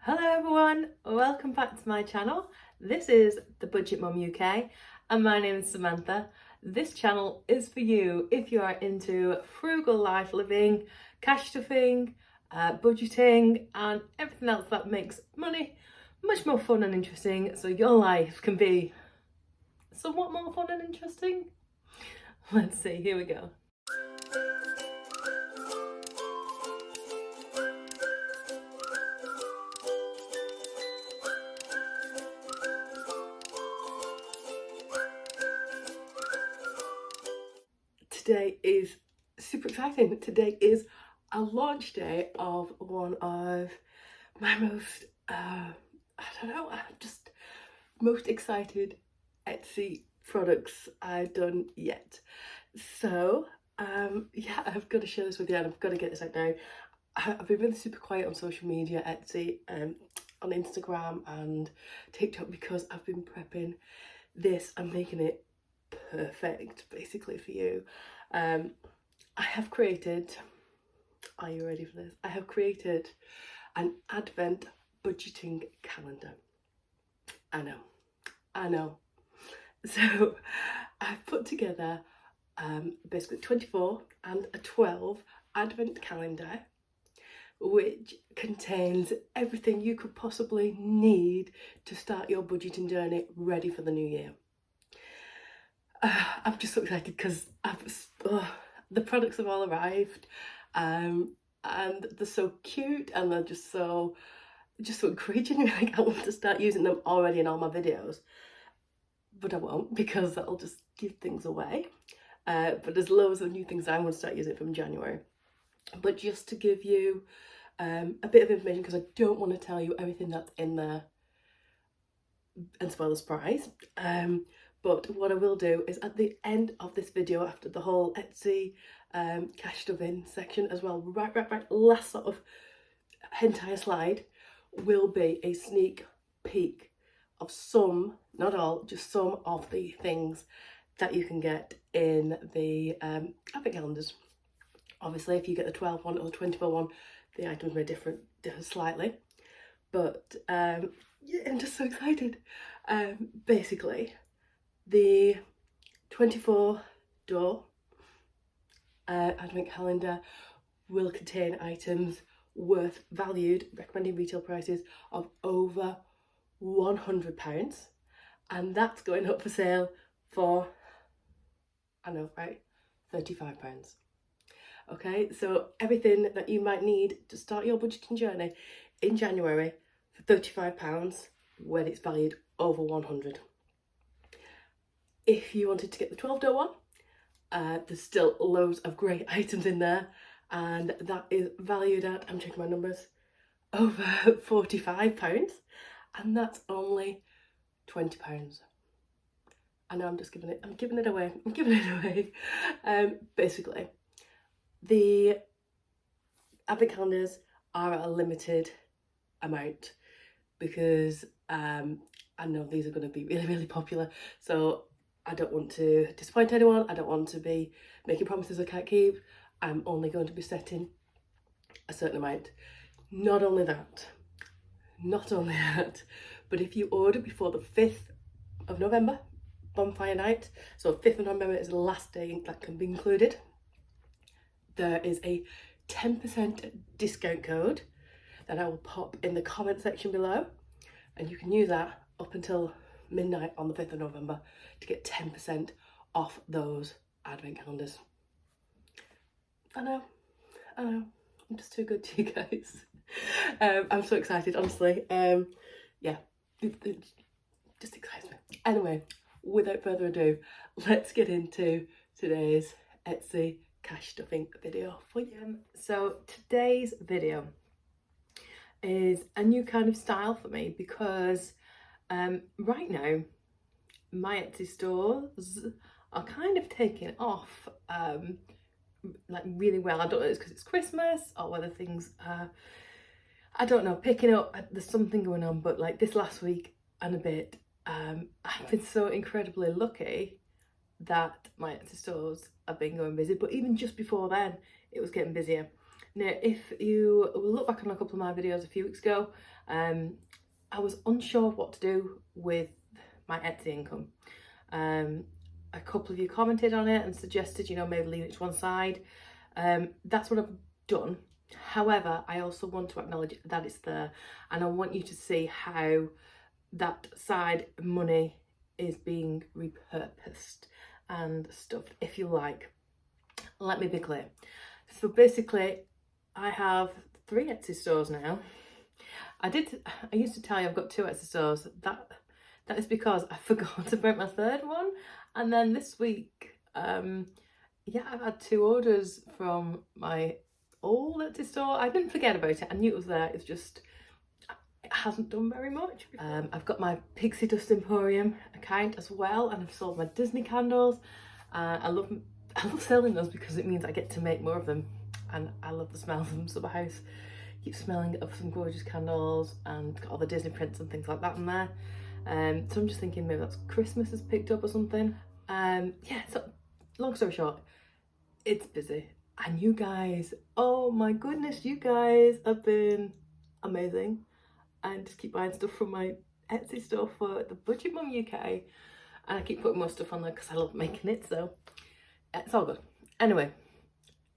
Hello everyone, welcome back to my channel. This is the Budget Mum UK and my name is Samantha. This channel is for you if you are into frugal life living, cash stuffing, budgeting and everything else that makes money much more fun and interesting so your life can be somewhat more fun and interesting. Let's see, here we go. Today is super exciting. Today is a launch day of one of my most, I'm just most excited Etsy products I've done yet. So, yeah, I've got to share this with you and I've got to get this out now. I've been really super quiet on social media, Etsy, on Instagram and TikTok because I've been prepping this and making it perfect basically for you. I have created, are you ready for this? I have created an advent budgeting calendar. I know. So I've put together basically 24 and a 12 advent calendar which contains everything you could possibly need to start your budgeting journey ready for the new year. I'm just so excited because the products have all arrived and they're so cute and they're just so encouraging. Like, I want to start using them already in all my videos, but I won't because that'll just give things away. But there's loads of new things I'm going to start using from January. But just to give you a bit of information, because I don't want to tell you everything that's in there and spoil the surprise. But what I will do is at the end of this video, after the whole Etsy cash stuffing section as well, right, last sort of entire slide will be a sneak peek of some, not all, just some of the things that you can get in the advent calendars. Obviously, if you get the 12 one or the 24 one, the items may differ slightly. But yeah, I'm just so excited. Basically, the 24 door advent calendar will contain items worth valued recommended retail prices of over £100, and that's going up for sale for, I know, right, £35. Okay, so everything that you might need to start your budgeting journey in January for £35 when it's valued over 100. If you wanted to get the 12 door one, there's still loads of great items in there, and that is valued at, I'm checking my numbers, over £45, and that's only £20. I know I'm giving it away. Basically, the advent calendars are at a limited amount because I know these are going to be really popular, so I don't want to disappoint anyone. I don't want to be making promises I can't keep. I'm only going to be setting a certain amount. Not only that, but if you order before the 5th of November, bonfire night, so 5th of November is the last day that can be included, there is a 10% discount code that I will pop in the comment section below, and you can use that up until midnight on the 5th of November to get 10% off those advent calendars. I know, I'm just too good to you guys. I'm so excited, honestly. Yeah, it just excites me. Anyway, without further ado, let's get into today's Etsy cash stuffing video for you. So today's video is a new kind of style for me because right now my Etsy stores are kind of taking off like really well. I don't know if it's because it's Christmas or whether things are, I don't know, picking up. There's something going on, but like this last week and a bit, I've been so incredibly lucky that my Etsy stores have been going busy, but even just before then it was getting busier. Now, if you look back on a couple of my videos a few weeks ago, I was unsure of what to do with my Etsy income. A couple of you commented on it and suggested, you know, maybe leave it to one side. That's what I've done. However, I also want to acknowledge that it's there, and I want you to see how that side money is being repurposed and stuffed, if you like. Let me be clear. So basically, I have 3 Etsy stores now. I used to tell you I've got 2 Etsy stores. That is because I forgot about my 3rd one. And then this week, yeah, I've had 2 orders from my old Etsy store. I didn't forget about it. I knew it was there. It's just, it hasn't done very much. I've got my Pixie Dust Emporium account as well, and I've sold my Disney candles. I love selling those because it means I get to make more of them, and I love the smell of them. So my house keeps smelling of some gorgeous candles, and got all the Disney prints and things like that in there. So I'm just thinking maybe that's Christmas has picked up or something. Yeah, so long story short, it's busy. And you guys, oh my goodness, you guys have been amazing. And just keep buying stuff from my Etsy store for the Budget Mum UK. And I keep putting more stuff on there because I love making it, so it's all good. Anyway,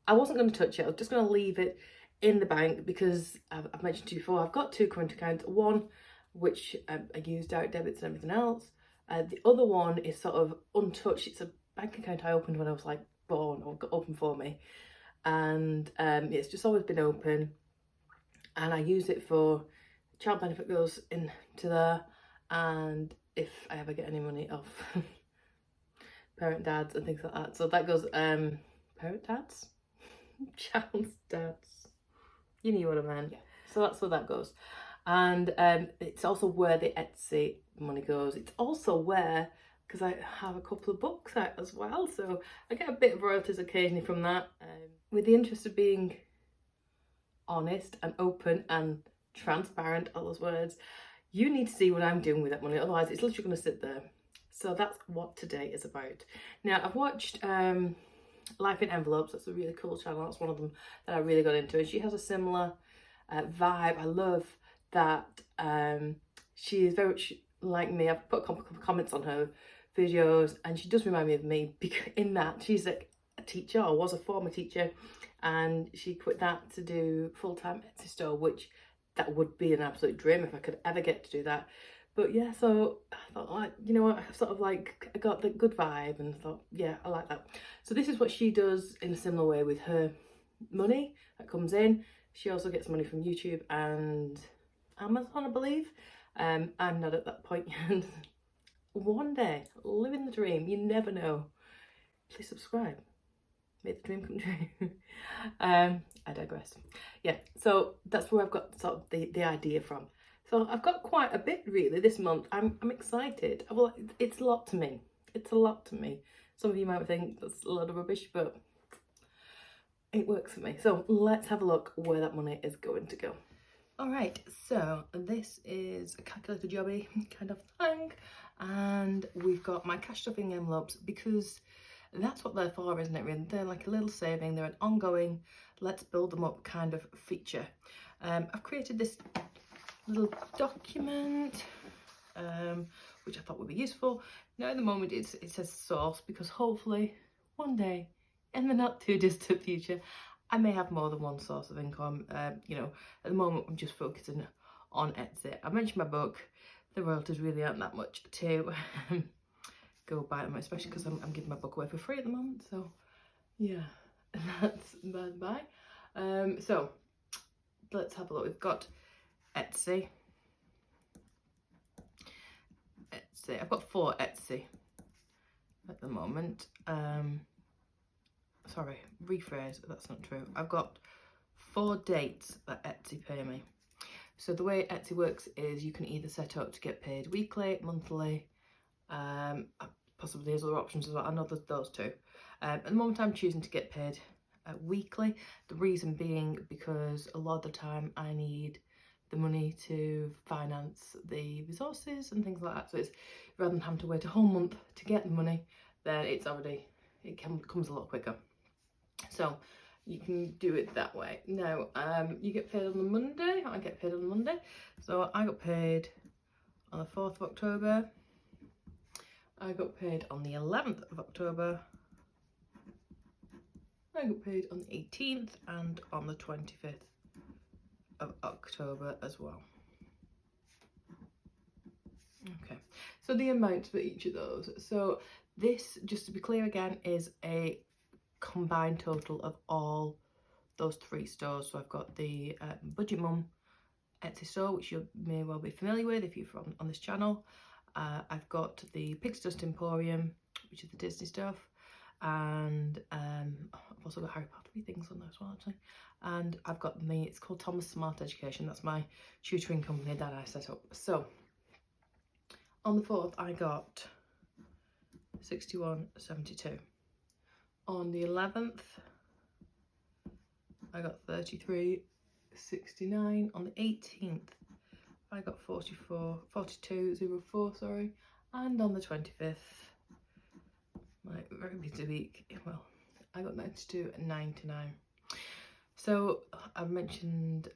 I wasn't going to touch it. I was just going to leave it in the bank because I've mentioned to you before, I've got 2 current accounts. One which I use direct debits and everything else. The other one is sort of untouched. It's a bank account I opened when I was like born, or got open for me. And it's just always been open. And I use it for child benefit goes into there. And if I ever get any money off parent dads and things like that. So that goes, parent dads? Child's dads. You knew what I meant. Yeah. So that's where that goes. And it's also where the Etsy money goes. It's also where, because I have a couple of books out as well, so I get a bit of royalties occasionally from that. With the interest of being honest and open and transparent, all those words, you need to see what I'm doing with that money, otherwise it's literally going to sit there. So that's what today is about. Now, I've watched Life in Envelopes. That's a really cool channel. That's one of them that I really got into, and she has a similar vibe. I love that she is very much like me. I've put a couple of comments on her videos, and she does remind me of me because in that she's like a teacher, or was a former teacher, and she quit that to do full-time Etsy store, which that would be an absolute dream if I could ever get to do that. But yeah, so I thought, like, you know what, I sort of like, I got the good vibe and thought, yeah, I like that. So this is what she does in a similar way with her money that comes in. She also gets money from YouTube and Amazon, I believe. I'm not at that point yet. One day, living the dream, you never know. Please subscribe. Make the dream come true. I digress. Yeah, so that's where I've got sort of the idea from. So I've got quite a bit really this month. I'm excited. Well, it's a lot to me. It's a lot to me. Some of you might think that's a lot of rubbish, but it works for me. So let's have a look where that money is going to go. All right, so this is a calculator jobby kind of thing. And we've got my cash stuffing envelopes because that's what they're for, isn't it, really? They're like a little saving. They're an ongoing, let's build them up kind of feature. I've created this little document, which I thought would be useful. Now at the moment it says source because hopefully one day in the not too distant future I may have more than one source of income. You know, at the moment I'm just focusing on Etsy. I mentioned my book. The royalties really aren't that much to go buy them, especially because I'm giving my book away for free at the moment. So yeah, that's bye. So let's have a look. We've got Etsy. I've got 4 Etsy at the moment. Sorry, rephrase, that's not true. I've got 4 dates that Etsy pay me. So the way Etsy works is you can either set up to get paid weekly, monthly, possibly there's other options as well. I know there's those 2. At the moment I'm choosing to get paid weekly. The reason being because a lot of the time I need the money to finance the resources and things like that. So it's rather than having to wait a whole month to get the money, then it comes a lot quicker. So you can do it that way. Now, you get paid on the Monday. I get paid on the Monday. So I got paid on the 4th of October. I got paid on the 11th of October. I got paid on the 18th and on the 25th of October as well. Okay, so the amount for each of those. So this, just to be clear again, is a combined total of all those 3 stores. So I've got the Budget Mum Etsy store, which you may well be familiar with if you're on this channel. I've got the Pig's Dust Emporium, which is the Disney stuff, and I've also got Harry Potter things on there as well, actually. And I've got it's called Thomas Smart Education. That's my tutoring company that I set up. So on the 4th, I got 61.72. On the 11th, I got 33.69. On the 18th, I got 42.04, sorry. And on the 25th, my very busy week, well, I got 92.99. So I've mentioned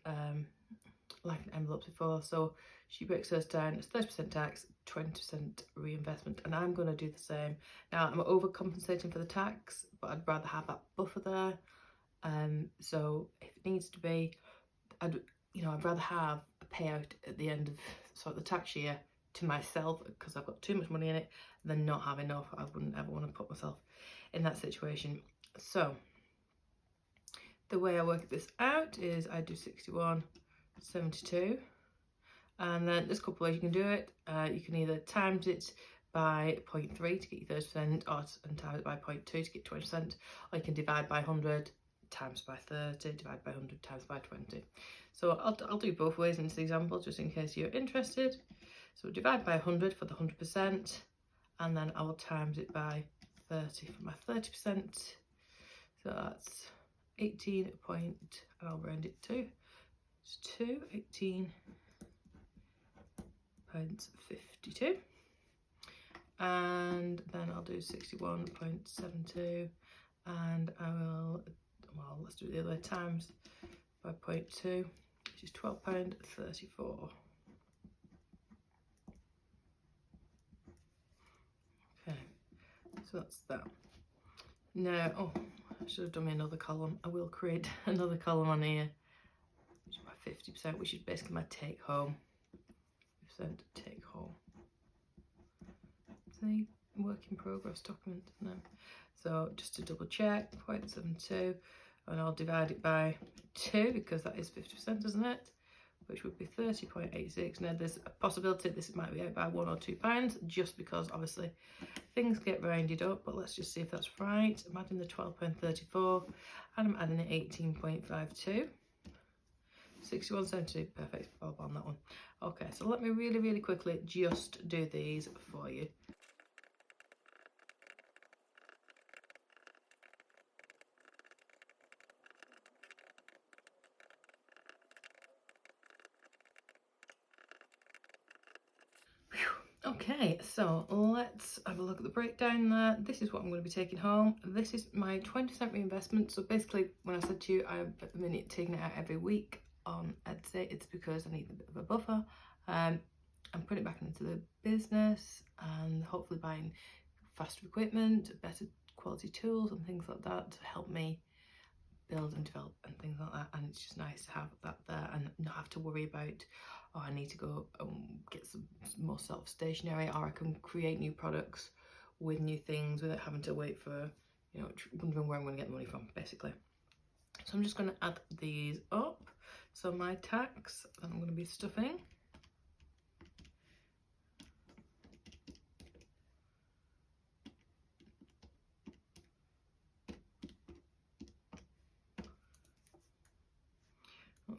life and envelopes before, so she breaks hers down as 30% tax, 20% reinvestment, and I'm going to do the same. Now, I'm overcompensating for the tax, but I'd rather have that buffer there. So if it needs to be, I'd rather have a payout at the end of sort of the tax year to myself, because I've got too much money in it, than not have enough. I wouldn't ever want to put myself in that situation. So the way I work this out is I do 61.72, and then there's a couple ways you can do it. You can either times it by 0.3 to get your 30%, and times it by 0.2 to get 20%, or you can divide by 100, times by 30, divide by 100, times by 20. So I'll do both ways in this example, just in case you're interested. So divide by 100 for the 100%, and then I will times it by 30 for my 30%. So that's 18 point, and I'll round it to 18.52. And then I'll do 61.72, and I will, well, let's do it the other way, times by 0.2, which is £12.34. Okay, so that's that. Now, oh, I should have done me another column. I will create another column on here, which is my 50%, which is basically my take home. 50% take home. See, work in progress document. No. So just to double check, 0.72, and I'll divide it by 2 because that is 50%, isn't it? Which would be 30.86. Now there's a possibility this might be out by £1 or £2, just because obviously things get rounded up, but let's just see if that's right. I'm adding the £12.34 and I'm adding the 18.52. 61.72, perfect, Bob on that one. Okay, so let me really quickly just do these for you. Okay, so let's have a look at the breakdown there. This is what I'm going to be taking home. This is my 20% reinvestment. So basically, when I said to you, I'm at the minute taking it out every week on Etsy, it's because I need a bit of a buffer. I'm putting it back into the business and hopefully buying faster equipment, better quality tools and things like that to help me build and develop and things like that. And it's just nice to have that there and not have to worry about, oh, I need to go get some more self-stationery, or I can create new products with new things without having to wait for, you know, wondering where I'm going to get the money from, basically. So I'm just going to add these up. So my tax, I'm going to be stuffing.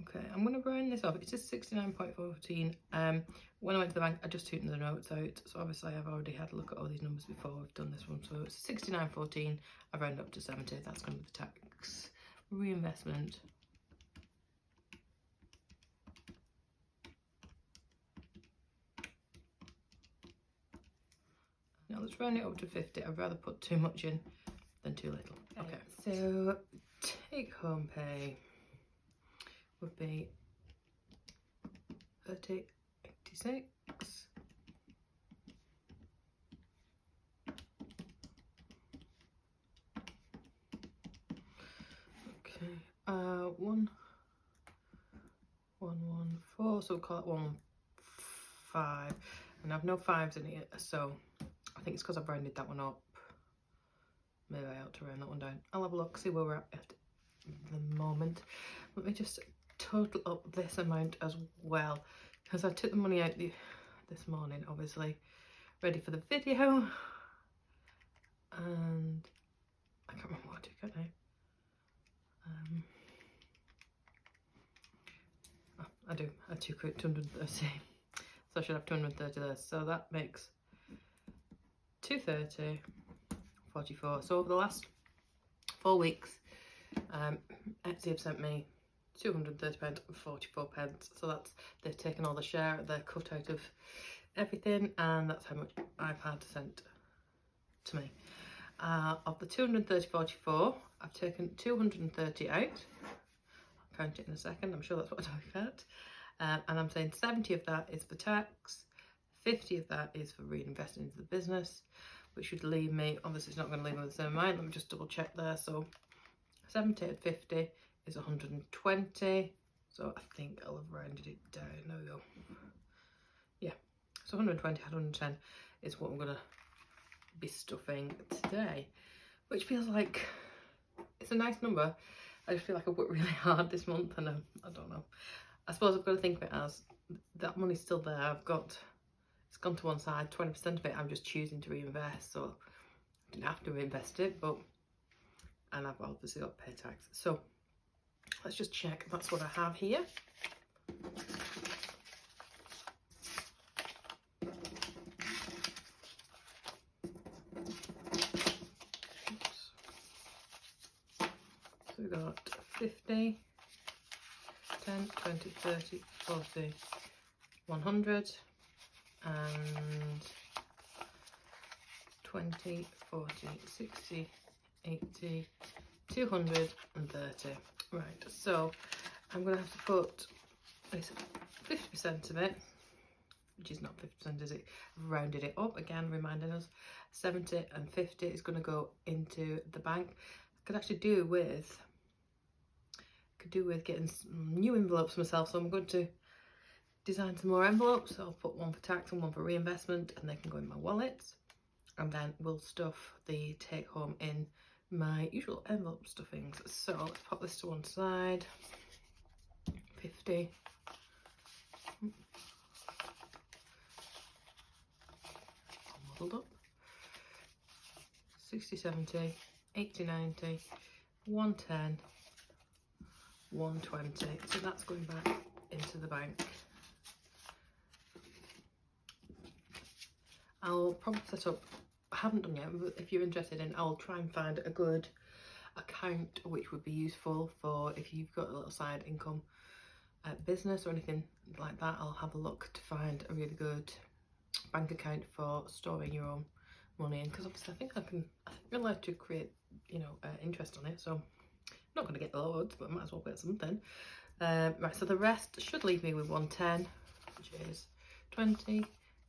Okay, I'm going to round this off. It's just 69.14. When I went to the bank, I just took the notes out. So obviously I've already had a look at all these numbers before I've done this one. So it's 69.14. I've rounded up to 70. That's going to be the tax reinvestment. Now let's round it up to 50. I'd rather put too much in than too little. Okay, so take home pay would be 30.86. Okay, 114, so we'll call it 115, and I've no fives in it, so I think it's because I've rounded that one up. Maybe I ought to round that one down. I'll have a look, see where we're at the moment. Let me just total up this amount as well, because I took the money out this morning, obviously, ready for the video, and I can't remember what I took out now. I do, I took out 230, so I should have 230 there, so that makes 230.44. So over the last 4 weeks, Etsy have sent me £230.44. So that's, they've taken all the share, they're cut out of everything, and that's how much I've had sent to me. Of the 230.44, I've taken 230 out. I'll count it in a second, I'm sure that's what I'm talking about. And I'm saying 70 of that is for tax, 50 of that is for reinvesting into the business, which should leave me, obviously it's not going to leave me with the same amount, let me just double check there. So 70 and 50 is 120, so I think I'll have rounded it down. There we go. Yeah, so 120, 110 is what I'm going to be stuffing today, which feels like it's a nice number. I just feel like I've worked really hard this month, and I don't know. I suppose I've got to think of it as that money's still there. It's gone to one side. 20% of it I'm just choosing to reinvest, so I didn't have to reinvest it, and I've obviously got to pay tax. So let's just check. That's what I have here. Oops. So we've got 50, 10, 20, 30, 40, 100, and 20, 40, 60, 80, 230. Right, so I'm going to have to put 50% of it, which is not 50%, is it? I've rounded it up again, reminding us. 70 and 50 is going to go into the bank. I could actually do with getting some new envelopes myself, so I'm going to design some more envelopes. So I'll put one for tax and one for reinvestment, and they can go in my wallet, and then we'll stuff the take home in my usual envelope stuffings. So let's pop this to one side. 50. Muddled up. 60, 70, 80, 90, 110, 120. So that's going back into the bank. I'll probably set up, I haven't done yet, but if you're interested in, I'll try and find a good account which would be useful for if you've got a little side income business or anything like that. I'll have a look to find a really good bank account for storing your own money in, because obviously I think I'm allowed to create, interest on it, so I'm not going to get loads, but I might as well get something. Right, so the rest should leave me with 110, which is 20,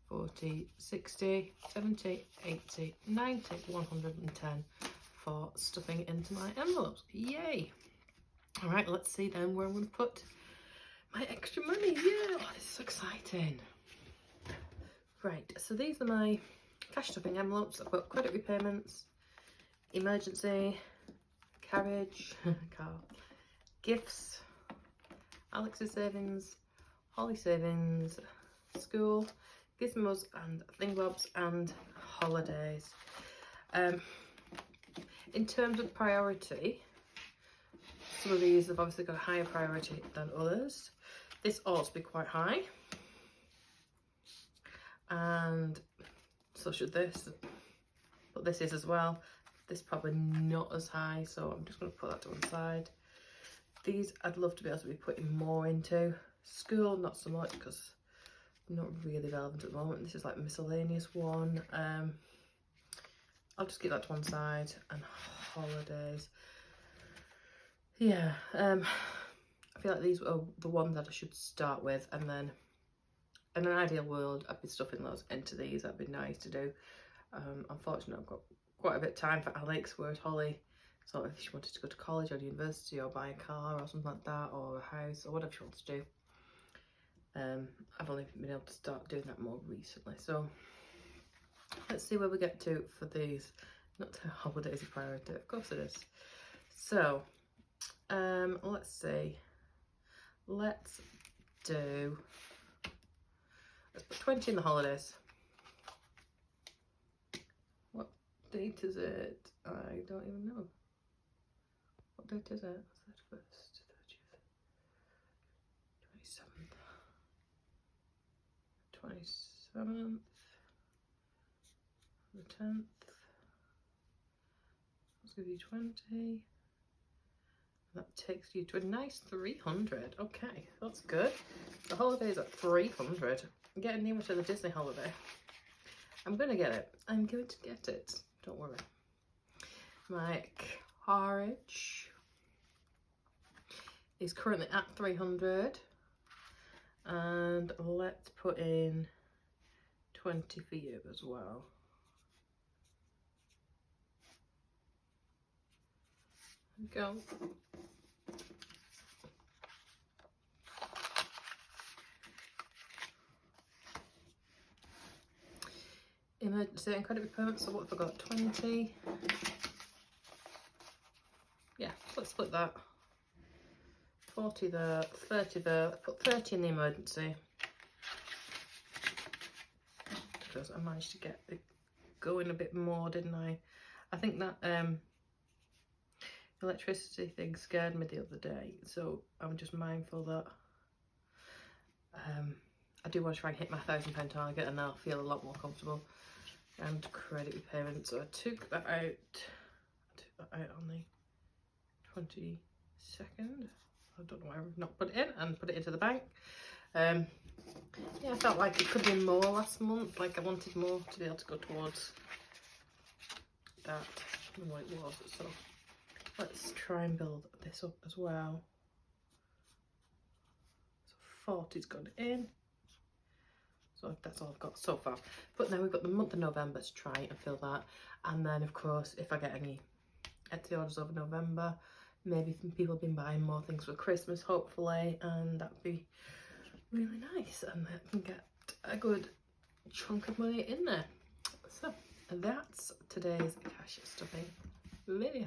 40, 60, 70, 80, 90, 110 for stuffing into my envelopes. Yay! All right, let's see then where I'm going to put my extra money. Yeah, oh, this is so exciting. Right, so these are my cash stuffing envelopes. I've got credit repayments, emergency, carriage, car, gifts, Alex's savings, Holly savings, school, gizmos and thingbobs, and holidays. In terms of priority, some of these have obviously got a higher priority than others. This ought to be quite high, and so should this, but this is as well. This is probably not as high, so I'm just going to put that to one side. These I'd love to be able to be putting more into. School, not so much, because I'm not really relevant at the moment. This is like miscellaneous one. I'll just get that to one side. And holidays. yeah, I feel like these are the ones that I should start with, and then in an ideal world I'd be stuffing those into these. That'd be nice to do. Unfortunately I've got quite a bit of time for Alex, whereas Holly, so if she wanted to go to college or university or buy a car or something like that, or a house or whatever she wants to do, I've only been able to start doing that more recently. So let's see where we get to for these. Not to holidays a priority, of course it is. So let's see, let's put 20 in the holidays. What date is it? I don't even know. What date is it? 31st, 30th, 27th, 27th, the 10th. Let's give you 20. That takes you to a nice 300. Okay, that's good. The holiday's at 300. I'm getting nearer to the Disney holiday. I'm gonna get it. I'm going to get it. Don't worry. My carriage is currently at 300. And let's put in 20 for you as well. There we go. Emergency and credit repayments, so what have I got? 20. Yeah, let's split that. 40 there, 30 there. Put 30 in the emergency. Because I managed to get it going a bit more, didn't I? I think that electricity thing scared me the other day, so I'm just mindful that I do want to try and hit my £1,000 target, and then I'll feel a lot more comfortable. And credit repayment, so I took that out on the 22nd. I don't know why I've not put it in, and put it into the bank. Yeah, I felt like it could have been more last month, like I wanted more to be able to go towards that than what it was. So let's try and build this up as well. So 40's gone in. So that's all I've got so far. But now we've got the month of November to try and fill that. And then of course, if I get any Etsy orders over November, maybe people have been buying more things for Christmas, hopefully, and that'd be really nice. And I can get a good chunk of money in there. So that's today's cash stuffing video.